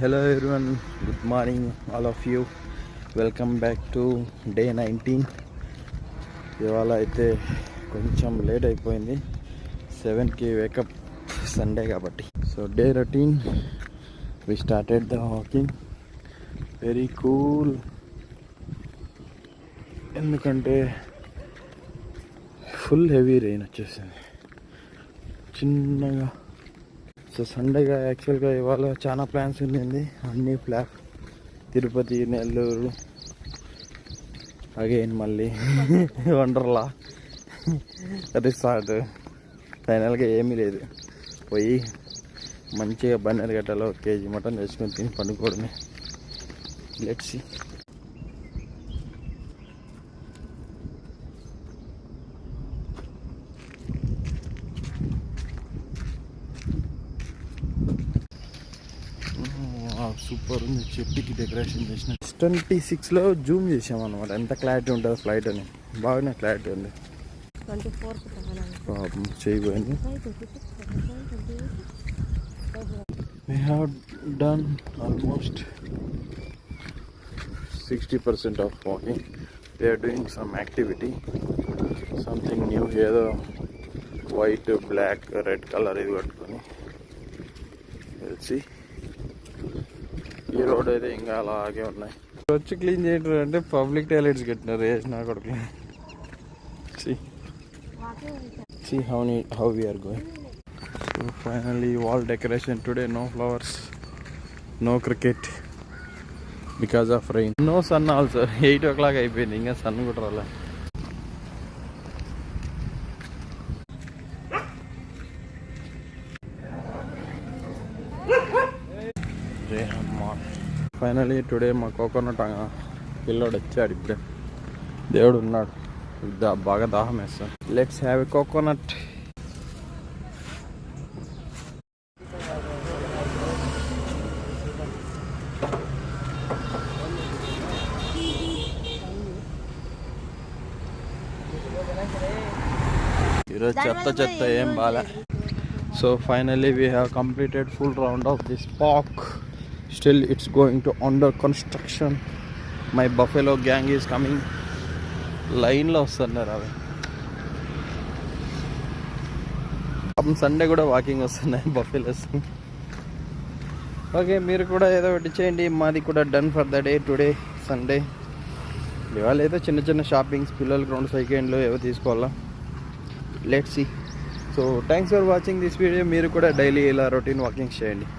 Hello everyone, good morning all of you. Welcome back to day 19. ఇవాళ అయితే కొంచెం late అయిపోయింది. 7కి వేకప్, సండే కాబట్టి. So day routine we started the walking. Very cool, ఎందుకంటే full heavy rain వచ్చేసింది చిన్నగా. సో సండేగా యాక్చువల్గా ఇవాళ చాలా ప్లాన్స్ ఉండింది. అన్నీ ఫ్లాప్, తిరుపతి, నెల్లూరు, అగైన్ మళ్ళీ వండర్లా, రిసార్ట్. ఫైనల్గా ఏమీ లేదు, పోయి మంచిగా బన్నెరగట్టలో 1 kg మటన్ తెచ్చుకొని తిని పండుకోవడమే. Let's see. సూపర్ ఉంది, చెట్టుకి డెకరేషన్ చేసిన. 26లో జూమ్ చేసామన్నమాట, ఎంత క్లారిటీ ఉంటుంది ఫ్లైట్ అని. బాగానే క్లారిటీ ఉంది. చేయబోయింది. We have done almost 60% of walking. They are doing some activity, something new. ఏదో వైట్, బ్లాక్, రెడ్ కలర్ ఇది పట్టుకొని తెలిసి ఈ రోడ్ అయితే ఇంకా అలాగే ఉన్నాయి. వచ్చి క్లీన్ చేయడం అంటే పబ్లిక్ టాయిలెట్స్ కట్టినారు వేసిన కొడుకు. See how we are going. So finally wall decoration today. No flowers, no cricket because of rain. No sun also. 8 o'clock అయిపోయింది, ఇంకా సన్ కూడా రాలే. ఫైనలీ టుడే మా కోకోనట్ పిల్లోడు వచ్చాడు. ఇప్పుడే దేవుడు ఉన్నాడు, బాగా దాహం వేస్తాను. Let's have a coconut. ఈరోజు చెత్త ఏం బాలే. So finally we have completed full round of this park. Still it's going to under construction. My buffalo gang is coming. Line లో వస్తున్నారు అవి. సండే కూడా వాకింగ్ వస్తున్నాయి బఫెలోస్. ఓకే, మీరు కూడా ఏదో ఒకటి చేయండి. మాది కూడా done for the day today Sunday. ఇవాళ ఏదో చిన్న చిన్న షాపింగ్స్, పిల్లలకి 2 సెకండ్లు ఏవో తీసుకోవాలా. Let's see. So thanks for watching this video. మీరు కూడా డైలీ ఇలా రొటీన్ వాకింగ్స్ చేయండి.